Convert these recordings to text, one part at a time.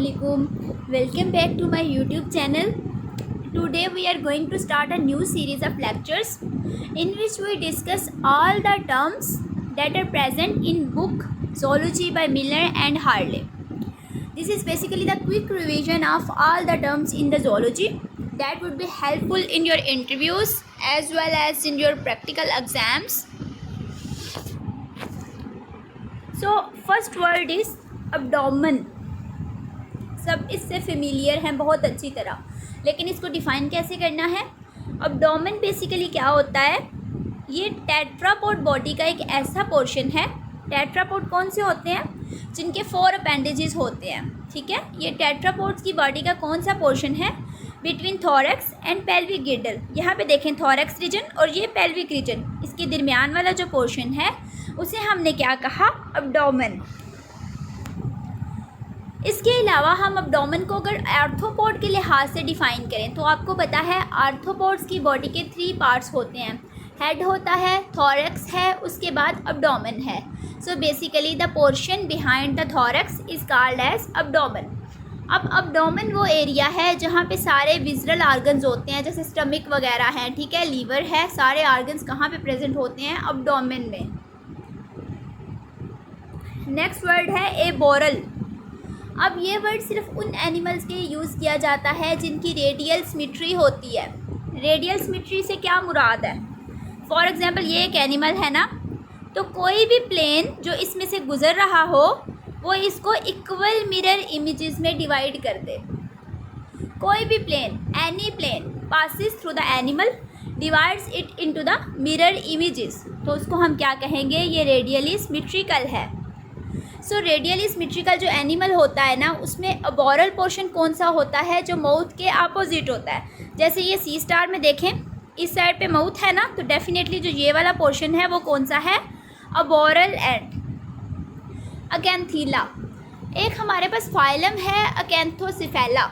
Assalamualaikum. Welcome back to my YouTube channel. Today we are going to start a new series of lectures in which we discuss all the terms that are present in book Zoology by Miller and Harley. This is basically the quick revision of all the terms in the zoology that would be helpful in your interviews as well as in your practical exams. So first word is abdomen. सब इससे familiar हैं बहुत अच्छी तरह, लेकिन इसको define कैसे करना है। अब्डोमेन बेसिकली क्या होता है, ये टेट्रापोड बॉडी का एक ऐसा पोर्शन है। टेट्रापोड कौन से होते हैं, जिनके 4 अपेंडेजेस होते हैं। ठीक है, ये टेट्रापोड्स की बॉडी का कौन सा पोर्शन है, between thorax and pelvic girdle. यहाँ पे देखें थोरैक्स रीजन और ये पेल्विक रीजन, इसके दरमियान वाला जो पोर्शन है उसे हमने क्या कहा, अब्डोमेन। इसके अलावा हम अब्डोमेन को अगर आर्थ्रोपोड के लिहाज से डिफ़ाइन करें तो आपको पता है आर्थ्रोपोड्स की बॉडी के 3 पार्ट्स होते हैं। हेड होता है, थोरैक्स है, उसके बाद अब्डोमेन है। So basically the portion behind the thorax is called as abdomen. अब अब्डोमेन वो एरिया है जहाँ पे सारे विज़रल आर्गन्स होते हैं, जैसे स्टमक वगैरह हैं, ठीक है, लीवर है, सारे आर्गन्स कहाँ पे प्रेजेंट होते हैं, अब्डोमेन में। नेक्स्ट वर्ड है एबोरल। अब ये वर्ड सिर्फ उन एनिमल्स के यूज़ किया जाता है जिनकी रेडियल सिमेट्री होती है। रेडियल सिमेट्री से क्या मुराद है, फॉर एग्ज़ाम्पल ये एक एनिमल है ना, तो कोई भी प्लेन जो इसमें से गुज़र रहा हो वो इसको इक्वल मिरर इमेजेस में डिवाइड कर दे। कोई भी plane, any plane passes through the animal divides it into the mirror images, तो उसको हम क्या कहेंगे, ये रेडियली सिमेट्रिकल है। सो रेडियली सिमेट्रिकल जो एनिमल होता है ना, उसमें अबोरल पोर्शन कौन सा होता है, जो माउथ के अपोजिट होता है। जैसे ये सी स्टार में देखें, इस साइड पे माउथ है ना, तो डेफिनेटली जो ये वाला पोर्शन है वो कौन सा है, अबोरल एंड। अकैंथीला, एक हमारे पास फाइलम है अकैंथोसिफेला,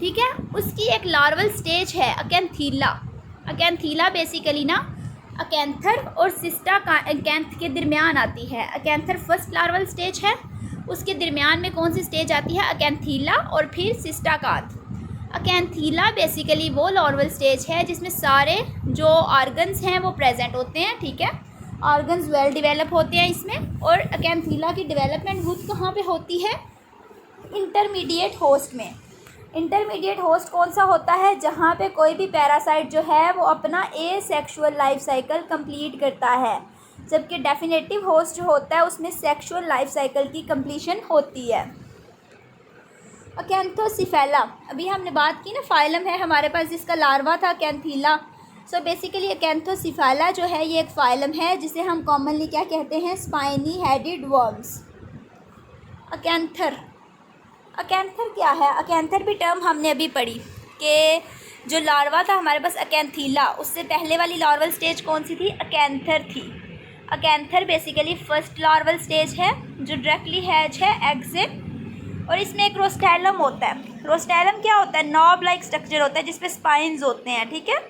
ठीक है, उसकी एक लार्वल स्टेज है अकैंथीला। अकैंथीला बेसिकली ना अकैंथर और सिस्टा का अकैंथ के दरमियान आती है। अकैंथर फर्स्ट लार्वल स्टेज है, उसके दरमियान में कौन सी स्टेज आती है, अकैंथीला, और फिर सिस्टाकांथ। अकैंथीला बेसिकली वो लार्वल स्टेज है जिसमें सारे जो ऑर्गन्स हैं वो प्रेजेंट होते हैं। ठीक है, ऑर्गन्स वेल डेवलप होते हैं इसमें। और अकैंथीला की डेवलपमेंट हुड कहाँ पे होती है, इंटरमीडिएट होस्ट में। इंटरमीडिएट होस्ट कौन सा होता है, जहाँ पे कोई भी पैरासाइट जो है वो अपना एसेक्सुअल लाइफ साइकिल कंप्लीट करता है, जबकि डेफिनेटिव होस्ट जो होता है उसमें सेक्सुअल लाइफ साइकिल की कंप्लीशन होती है। अकैंथोसिफेला, अभी हमने बात की ना, फाइलम है हमारे पास जिसका लार्वा था अकैंथीला। सो बेसिकली अकैंथोसिफेला जो है ये एक फाइलम है जिसे हम कॉमनली क्या कहते हैं, स्पाइनी हेडेड वर्म्स। अकैंथर, अकैंथर क्या है, अकैंथर भी टर्म हमने अभी पढ़ी कि जो लार्वा था हमारे पास अकैंथीला, उससे पहले वाली लार्वल स्टेज कौन सी थी, अकैंथर थी। अकैंथर बेसिकली फर्स्ट लार्वल स्टेज है जो डायरेक्टली हैच है एग से, और इसमें एक रोस्टेलम होता है। रोस्टेलम क्या होता है, नॉब लाइक स्ट्रक्चर होता है जिसपे स्पाइंस होते हैं, ठीक है,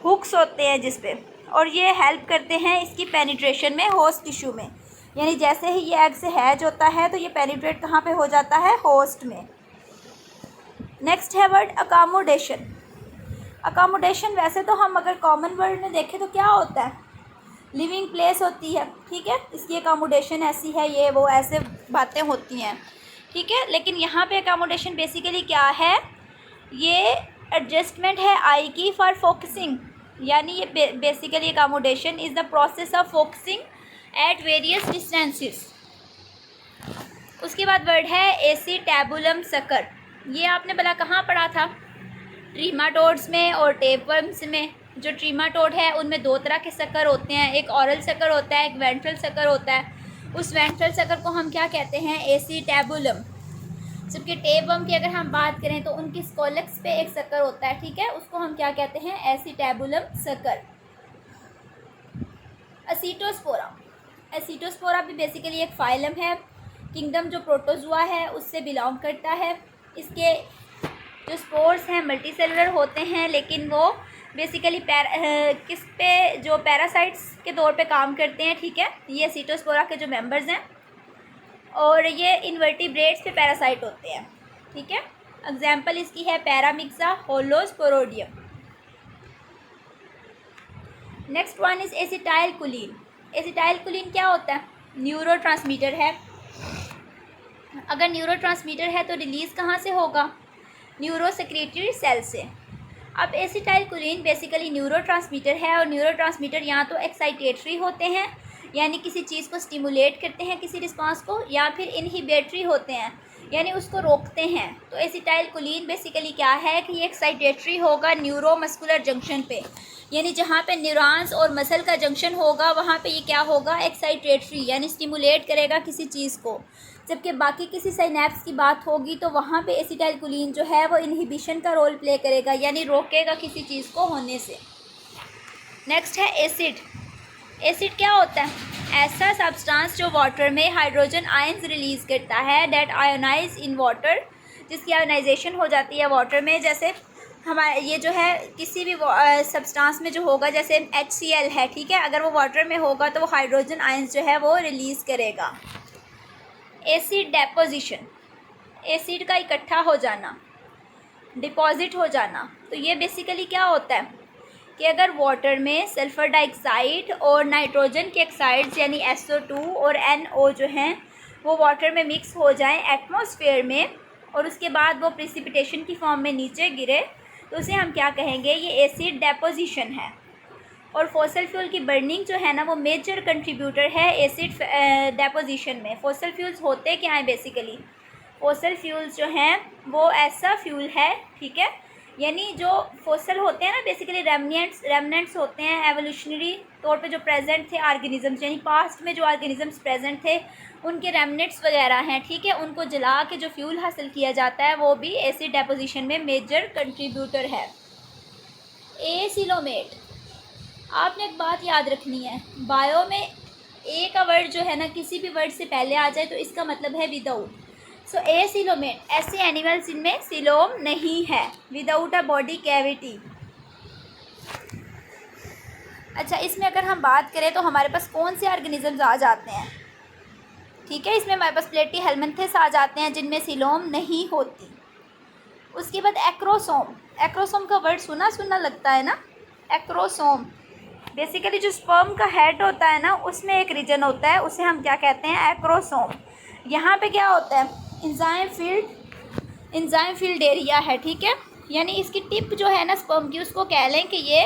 हुक्स होते हैं जिसपे, और ये हेल्प करते हैं इसकी पेनिट्रेशन में होस्ट टिश्यू में। यानी जैसे ही ये एग से हैच होता है तो ये पेनिट्रेट कहाँ पे हो जाता है, होस्ट में। नेक्स्ट है वर्ड अकोमोडेशन। अकोमोडेशन वैसे तो हम अगर कॉमन वर्ड में देखें तो क्या होता है, लिविंग प्लेस होती है, ठीक है, इसकी अकोमोडेशन ऐसी है, ये वो ऐसे बातें होती हैं, ठीक है। लेकिन यहाँ पे अकोमोडेशन बेसिकली क्या है, ये एडजस्टमेंट है आई की फॉर फोकसिंग। यानी ये basically accommodation is the process of focusing at various distances. उसके बाद वर्ड है एसीटैबुलम सकर। ये आपने भला कहाँ पढ़ा था, ट्रीमाटोड्स में और टेपवर्म्स में। जो ट्रीमाटोड है उनमें 2 तरह के सकर होते हैं, एक ऑरल सकर होता है, एक वेंट्रल सकर होता है। उस वेंट्रल सकर को हम क्या कहते हैं, एसीटैबुलम। जबकि टेपवर्म की अगर हम बात करें तो उनकी स्कोलेक्स पे एक सकर होता है, ठीक है, उसको हम क्या कहते हैं, एसीटैबुलम सकर। एसिटोस्पोरा, एसिटोस्पोरा भी बेसिकली एक फाइलम है, किंगडम जो प्रोटोजुआ है उससे बिलोंग करता है। इसके जो स्पोर्स हैं मल्टी सेलुलर होते हैं, लेकिन वो बेसिकली किस पे, जो पैरासाइट्स के तौर पे काम करते हैं, ठीक है, ये एसिटोस्पोरा के जो मेंबर्स हैं। और ये इन्वर्टिब्रेट्स पे पैरासाइट होते हैं, ठीक है। एग्जाम्पल इसकी है पैरामिक्सा, होलोस्पोरोडियम। Next one is acetylcholine. Acetylcholine क्या होता है? न्यूरोट्रांसमीटर है। अगर न्यूरोट्रांसमीटर है तो रिलीज़ कहाँ से होगा? न्यूरोसेक्रेटरी सेल से। अब एसिटाइलकोलिन बेसिकली न्यूरोट्रांसमीटर है, और न्यूरोट्रांसमीटर या तो एक्साइटेटरी होते हैं यानी किसी चीज़ को स्टिमुलेट करते हैं, किसी रिस्पांस को, या फिर इनहिबिटरी होते हैं यानी उसको रोकते हैं। तो एसिटाइलकोलिन बेसिकली क्या है कि ये एक्साइटेटरी होगा न्यूरोमस्कुलर जंक्शन पे, यानी जहाँ पे न्यूरॉन्स और मसल का जंक्शन होगा वहाँ पे ये क्या होगा? एक्साइटेटरी, यानी स्टिमुलेट करेगा किसी चीज़ को। जबकि बाकी किसी साइनेप्स की बात होगी तो वहाँ पे एसिटाइलकोलिन जो है वो इनहिबिशन का रोल प्ले करेगा, यानी रोकेगा किसी चीज़ को होने से। नेक्स्ट है एसिड। एसिड क्या होता है? ऐसा सब्सटेंस जो वाटर में हाइड्रोजन आयंस रिलीज़ करता है, डेट आयोनाइज इन वाटर, जिसकी आयोनाइजेशन हो जाती है वाटर में। जैसे हमारे ये जो है किसी भी सब्सटेंस में जो होगा, जैसे HCl है, ठीक है, अगर वो वाटर में होगा तो वो हाइड्रोजन आयंस जो है वो रिलीज़ करेगा। एसिड डेपोजिशन, एसिड का इकट्ठा हो जाना, डिपॉजिट हो जाना। तो ये बेसिकली क्या होता है कि अगर वाटर में सल्फ़र डाइऑक्साइड और नाइट्रोजन के ऑक्साइड्स यानी SO2 और NO जो हैं वो वाटर में मिक्स हो जाएं एटमॉस्फेयर में, और उसके बाद वो प्रेसिपिटेशन की फॉर्म में नीचे गिरे, तो उसे हम क्या कहेंगे? ये एसिड डेपोजिशन है। और फॉसल फ्यूल की बर्निंग जो है ना वो मेजर कंट्रीब्यूटर है एसिड डेपोजिशन में। फॉसल फ्यूल्स होते क्या हैं? बेसिकली फॉसल फ्यूल्स जो हैं वो ऐसा फ्यूल है, ठीक है, यानी जो फॉसल होते हैं ना बेसिकली रेमनेंट्स होते हैं एवोल्यूशनरी तौर पे जो प्रेजेंट थे ऑर्गेनिजम्स, यानी पास्ट में जो ऑर्गेनिजम्स प्रेजेंट थे उनके रेमनेंट्स वगैरह हैं, ठीक है, उनको जला के जो फ्यूल हासिल किया जाता है वो भी एसिड डेपोजिशन में मेजर कंट्रीब्यूटर है। एसिलोमेट, आपने एक बात याद रखनी है, बायो में ए का वर्ड जो है ना किसी भी वर्ड से पहले आ जाए तो इसका मतलब है विदाउट। सो एसिलोमेट, ऐसे एनिमल्स जिनमें सिलोम नहीं है, विदाउट अ बॉडी कैविटी। अच्छा, इसमें अगर हम बात करें तो हमारे पास कौन से ऑर्गेनिजम्स आ जाते हैं? ठीक है, इसमें हमारे पास प्लेटीहेल्मिन्थेस आ जाते हैं जिनमें सिलोम नहीं होती। उसके बाद एक्रोसोम, एक्रोसोम का वर्ड सुना लगता है ना, एक्रोसोम। बेसिकली जो स्पर्म का हेड होता है ना उसमें एक रीजन होता है, उसे हम क्या कहते हैं? एक्रोसोम। यहाँ पे क्या होता है? इंजाइम फील्ड एरिया है, ठीक है, यानी इसकी टिप जो है ना स्पर्म की उसको कह लें कि ये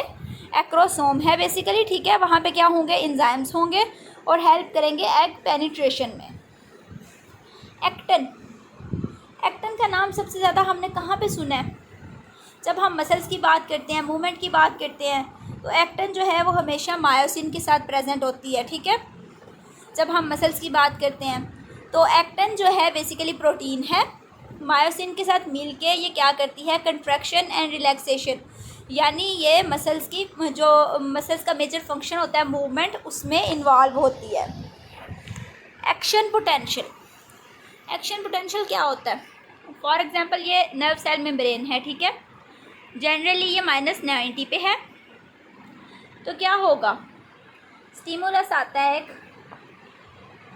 एक्रोसोम है बेसिकली, ठीक है। वहाँ पे क्या होंगे? इंजाइम्स होंगे और हेल्प करेंगे एग पेनिट्रेशन में। एक्टिन, एक्टिन का नाम सबसे ज़्यादा हमने कहाँ पे सुना है? जब हम मसल्स की बात करते हैं, मूवमेंट की बात करते हैं, तो एक्टिन जो है वो हमेशा मायोसिन के साथ प्रेजेंट होती है, ठीक है। जब हम मसल्स की बात करते हैं तो एक्टिन जो है बेसिकली प्रोटीन है, मायोसिन के साथ मिलके ये क्या करती है? कंट्रैक्शन एंड रिलैक्सेशन, यानी ये मसल्स की जो मसल्स का मेजर फंक्शन होता है मूवमेंट, उसमें इन्वॉल्व होती है। एक्शन पोटेंशियल, एक्शन पोटेंशियल क्या होता है? फॉर एग्जांपल ये नर्व सेल मेम्ब्रेन है, ठीक है, जनरली ये -90 पे है, तो क्या होगा? स्टिमुलस आता है, एक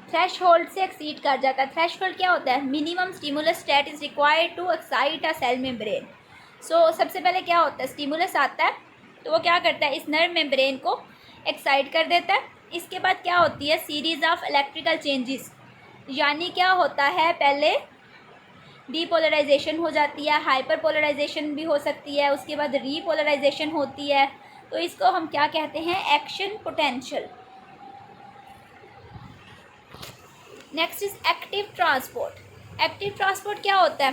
थ्रेश होल्ड से एक्सीड कर जाता है। थ्रेश होल्ड क्या होता है? Minimum stimulus that is required to excite a cell membrane. So सबसे पहले क्या होता है? स्टिमुलस आता है तो वो क्या करता है? इस नर्व मेम्ब्रेन को एक्साइट कर देता है। इसके बाद क्या होती है? सीरीज़ ऑफ इलेक्ट्रिकल चेंजेस, यानी क्या होता है? पहले डीपोलराइजेशन हो जाती है, हाइपर पोलराइजेशन भी हो सकती है, उसके बाद रीपोलराइजेशन होती है, तो इसको हम क्या कहते हैं? Action potential. Next is active transport. Active transport क्या होता है?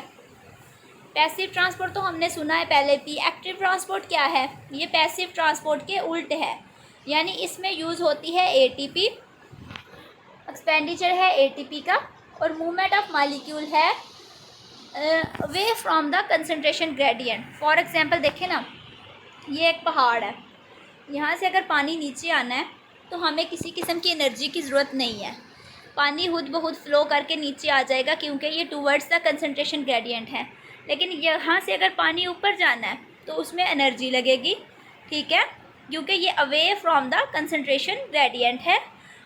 पैसिव ट्रांसपोर्ट तो हमने सुना है पहले भी। एक्टिव ट्रांसपोर्ट क्या है? ये पैसिव ट्रांसपोर्ट के उल्ट है, यानी इसमें यूज़ होती है ATP, एक्सपेंडिचर है ATP का, और मूवमेंट ऑफ मॉलिक्यूल है way from the concentration gradient. For example देखें ना, ये एक पहाड़ है, यहाँ से अगर पानी नीचे आना है तो हमें किसी किस्म की एनर्जी की ज़रूरत नहीं है, पानी खुद ब खुद फ्लो करके नीचे आ जाएगा क्योंकि ये टूवर्ड्स द कंसनट्रेशन ग्रेडियंट है। लेकिन यहाँ से अगर पानी ऊपर जाना है तो उसमें एनर्जी लगेगी, ठीक है, क्योंकि ये away from the concentration gradient है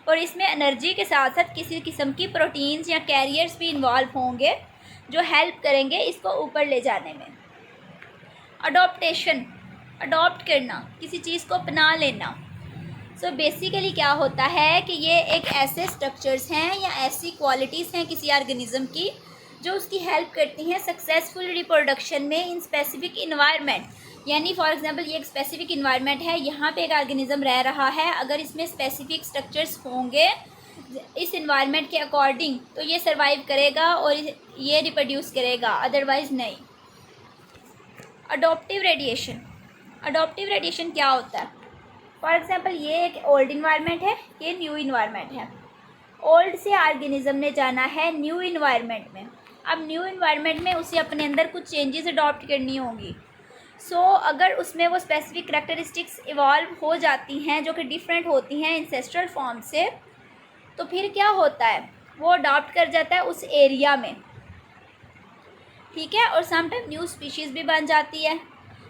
और इसमें एनर्जी के साथ साथ किसी किस्म की प्रोटीन्स या कैरियर्स भी इन्वॉल्व होंगे जो हेल्प करेंगे इसको ऊपर ले जाने में। अडॉप्टेशन, अडॉप्ट करना, किसी चीज़ को अपना लेना। सो बेसिकली क्या होता है कि ये एक ऐसे स्ट्रक्चर्स हैं या ऐसी क्वालिटीज़ हैं किसी ऑर्गेनिज़म की जो उसकी हेल्प करती हैं सक्सेसफुल रिप्रोडक्शन में इन स्पेसिफिक इन्वायरमेंट। यानी फॉर एग्जांपल ये एक स्पेसिफिक इन्वायरमेंट है, यहाँ पे एक ऑर्गेनिज़म रह रहा है, अगर इसमें स्पेसिफिक स्ट्रक्चर्स होंगे इस इन्वायरमेंट के अकॉर्डिंग तो ये सर्वाइव करेगा और ये रिप्रोड्यूस करेगा, अदरवाइज़ नहीं। अडॉप्टिव रेडिएशन, अडॉप्टिव रेडिएशन क्या होता है? फॉर एग्जांपल ये एक ओल्ड इन्वायरमेंट है, ये न्यू इन्वायरमेंट है। ओल्ड से ऑर्गेनिज़म ने जाना है न्यू इन्वायरमेंट में। अब न्यू इन्वायरमेंट में उसे अपने अंदर कुछ चेंजेस अडॉप्ट करनी होंगी। सो अगर उसमें वो स्पेसिफिक करैक्टरिस्टिक्स इवॉल्व हो जाती हैं जो कि डिफरेंट होती हैं इंसेस्ट्रल फॉर्म से, तो फिर क्या होता है, वो अडॉप्ट कर जाता है उस एरिया में, ठीक है, और समटाइम न्यू स्पीशीज़ भी बन जाती है।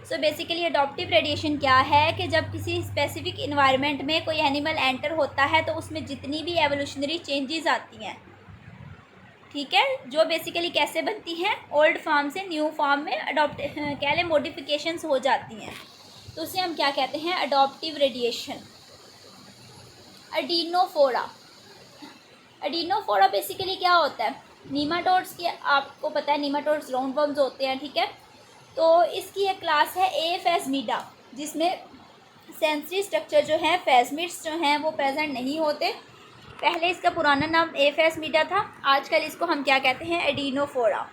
सो बेसिकली अडॉप्टिव रेडिएशन क्या है कि जब किसी स्पेसिफिक इन्वायरमेंट में कोई एनिमल एंटर होता है तो उसमें जितनी भी एवोल्यूशनरी चेंजेस आती हैं, ठीक है, जो बेसिकली कैसे बनती हैं, ओल्ड फॉर्म से न्यू फॉर्म में अडॉप्ट कह लें मॉडिफिकेशंस हो जाती हैं, तो उसे हम क्या कहते हैं, अडॉप्टिव रेडिएशन। अडीनोफोरा, अडीनोफोरा बेसिकली क्या होता है, नीमाटोड्स की आपको पता है नीमाटोड्स राउंड वर्म्स होते हैं, ठीक है, तो इसकी एक क्लास है एफेसमिडा जिसमें सेंसरी स्ट्रक्चर जो है फेसमिड्स जो हैं वो प्रेजेंट नहीं होते। पहले इसका पुराना नाम एफेसमिडा था, आजकल इसको हम क्या कहते हैं, एडिनोफोरा।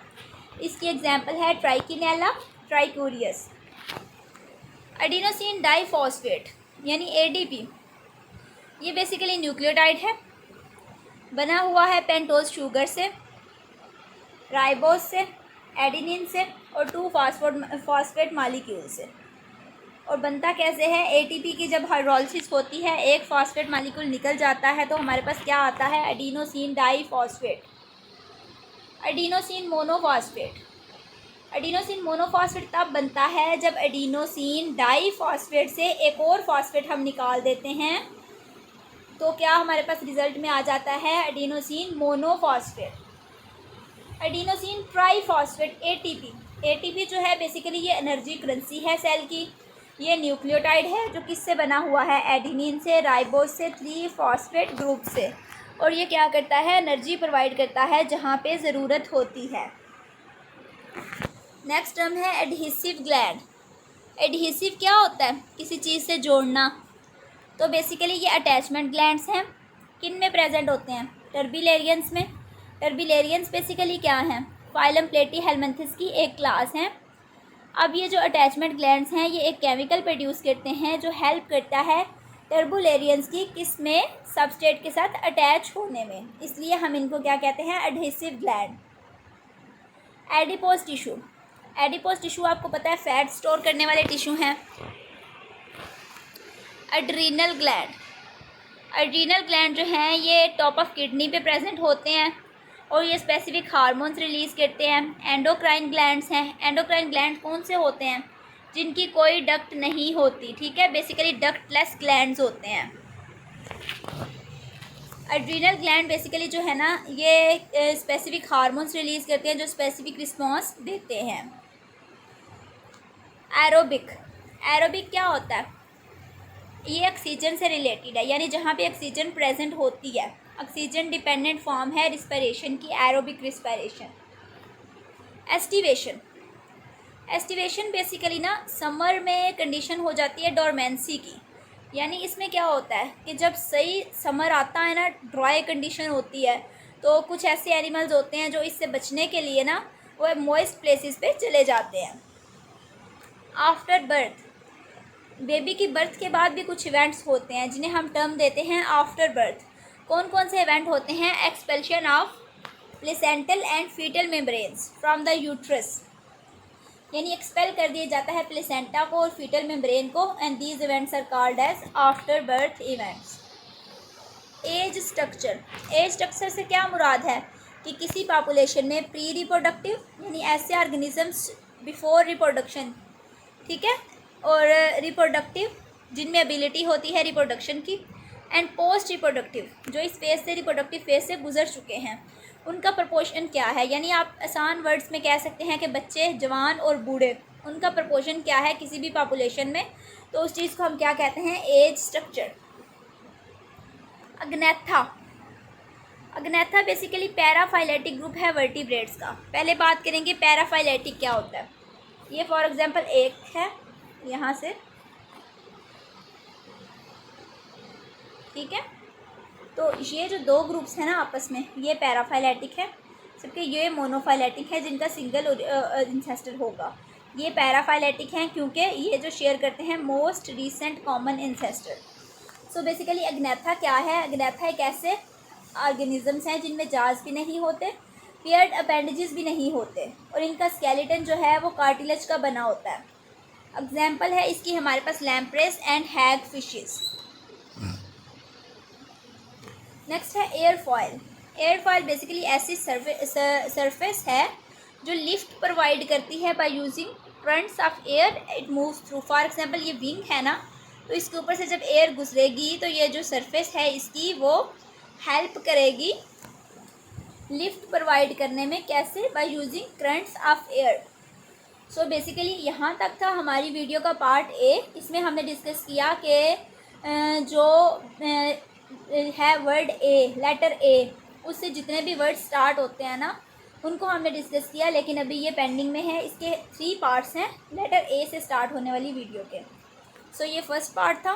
इसकी एग्जांपल है ट्राइकिनेला, ट्राइकोरियस। एडिनोसिन डाइफॉस्फेट यानी एडीपी, ये बेसिकली न्यूक्लियोटाइड है, बना हुआ है पेंटोज शुगर से, राइबोज से, एडिनिन से और 2 फॉस्फेट मॉलिक्यूल से। और बनता कैसे है, एटीपी की जब हाइड्रोलिसिस होती है एक फॉस्फेट मॉलिक्यूल निकल जाता है तो हमारे पास क्या आता है, adenosine diphosphate, adenosine monophosphate. Adenosine monophosphate तब बनता है जब एडिनोसिन डाइफॉस्फेट से एक और फॉस्फेट हम निकाल देते हैं, तो क्या हमारे पास रिजल्ट में आ जाता है adenosine monophosphate. Adenosine triphosphate ATP, ATP जो है बेसिकली ये एनर्जी करेंसी है सेल की। ये न्यूक्लियोटाइड है जो किससे बना हुआ है, एडिनिन से, राइबोज से, 3 फॉस्फेट ग्रुप से, और ये क्या करता है, एनर्जी प्रोवाइड करता है जहाँ पे ज़रूरत होती है। नेक्स्ट टर्म है एडहेसिव ग्लैंड। एडहेसिव क्या होता है, किसी चीज़ से जोड़ना, तो बेसिकली ये अटैचमेंट ग्लैंड्स हैं। किन में प्रेजेंट होते हैं, टर्बिलेरियंस में। टर्बिलेरियंस बेसिकली क्या हैं, फाइलम प्लेटीहेलमिन्थस की एक क्लास है। अब ये जो अटैचमेंट ग्लैंड्स हैं ये एक केमिकल प्रोड्यूस करते हैं जो हेल्प करता है टर्बुलेरियंस की किस में, सबस्ट्रेट के साथ अटैच होने में, इसलिए हम इनको क्या कहते हैं, adhesive gland. Adipose tissue, adipose tissue आपको पता है फैट स्टोर करने वाले टिश्यू हैं। एड्रीनल ग्लैंड, एड्रीनल ग्लैंड जो हैं ये टॉप ऑफ किडनी पे प्रेजेंट होते हैं और ये स्पेसिफिक हार्मोन्स रिलीज़ करते हैं। एंडोक्राइन ग्लैंड्स हैं, एंडोक्राइन ग्लैंड कौन से होते हैं, जिनकी कोई डक्ट नहीं होती, ठीक है, बेसिकली डक्टलेस ग्लैंड्स होते हैं। एड्रीनल ग्लैंड बेसिकली जो है ना ये स्पेसिफिक हार्मोन्स रिलीज़ करते हैं जो स्पेसिफिक रिस्पॉन्स देते हैं। एरोबिक, एरोबिक क्या होता है, ये ऑक्सीजन से रिलेटेड है, यानी जहाँ पे ऑक्सीजन प्रेजेंट होती है, ऑक्सीजन डिपेंडेंट फॉर्म है रिस्पिरेशन की, aerobic respiration. Aestivation, aestivation basically ना समर में कंडीशन हो जाती है डोरमेंसी की, यानी इसमें क्या होता है कि जब सही समर आता है ना, ड्राई कंडीशन होती है, तो कुछ ऐसे एनिमल्स होते हैं जो इससे बचने के लिए ना वो मॉइस्ट प्लेसेस पे चले जाते हैं। आफ्टर बर्थ, बेबी की बर्थ के बाद भी कुछ इवेंट्स होते हैं जिन्हें हम टर्म देते हैं आफ्टर बर्थ। कौन कौन से इवेंट होते हैं, expulsion of placental and foetal membranes from the uterus, यानी एक्सपेल कर दिया जाता है प्लेसेंटा को और फीटल मेम्ब्रेन को, and these events are called as after birth events. Age structure, age structure से क्या मुराद है कि किसी पॉपुलेशन में प्री रिप्रोडक्टिव यानी ऐसे ऑर्गेनिजम्स बिफोर रिप्रोडक्शन, ठीक है, और रिप्रोडक्टिव जिनमें एबिलिटी होती है रिप्रोडक्शन की, एंड पोस्ट रिप्रोडक्टिव, जो इस फेज़ से रिप्रोडक्टिव फेज़ से गुजर चुके हैं, उनका प्रपोर्शन क्या है। यानी आप आसान वर्ड्स में कह सकते हैं कि बच्चे, जवान और बूढ़े, उनका प्रपोर्शन क्या है किसी भी पॉपुलेशन में, तो उस चीज़ को हम क्या कहते हैं, age structure. Agnatha, Agnatha basically paraphyletic group है वर्टिब्रेट्स का। पहले बात करेंगे पैराफाइलेटिक क्या होता है। ये फॉर एग्जांपल एक है यहाँ से, ठीक है, तो ये जो दो ग्रुप्स हैं ना आपस में, ये पैराफाइलेटिक है, जबकि ये मोनोफाइलेटिक है जिनका सिंगल इंसेस्टर होगा। ये पैराफाइलेटिक हैं क्योंकि ये जो शेयर करते हैं most recent common ancestor. So basically Agnatha क्या है, अग्नेथा एक ऐसे ऑर्गेनिजम्स हैं जिनमें जार्स भी नहीं होते, पेयर्ड अपेंडेजेस भी नहीं होते, और इनका स्केलेटन जो है वो कार्टिलेज का बना होता है। एग्जाम्पल है इसकी हमारे पास लैम्प्रेस एंड हैग फिशेस। नेक्स्ट है एयरफॉयल। एयरफॉयल बेसिकली ऐसी सरफेस है जो लिफ्ट प्रोवाइड करती है by using currents of air it moves through. For example ये विंग है ना, तो इसके ऊपर से जब एयर गुजरेगी तो ये जो सरफेस है इसकी वो हेल्प करेगी लिफ्ट प्रोवाइड करने में। कैसे? By using currents of air. So basically यहाँ तक था हमारी वीडियो का पार्ट ए। इसमें हमने डिस्कस किया कि जो है वर्ड ए, लेटर ए, उससे जितने भी वर्ड स्टार्ट होते हैं ना उनको हमने डिस्कस किया, लेकिन अभी ये पेंडिंग में है। इसके 3 पार्ट्स हैं लेटर ए से स्टार्ट होने वाली वीडियो के। सो ये फर्स्ट पार्ट था।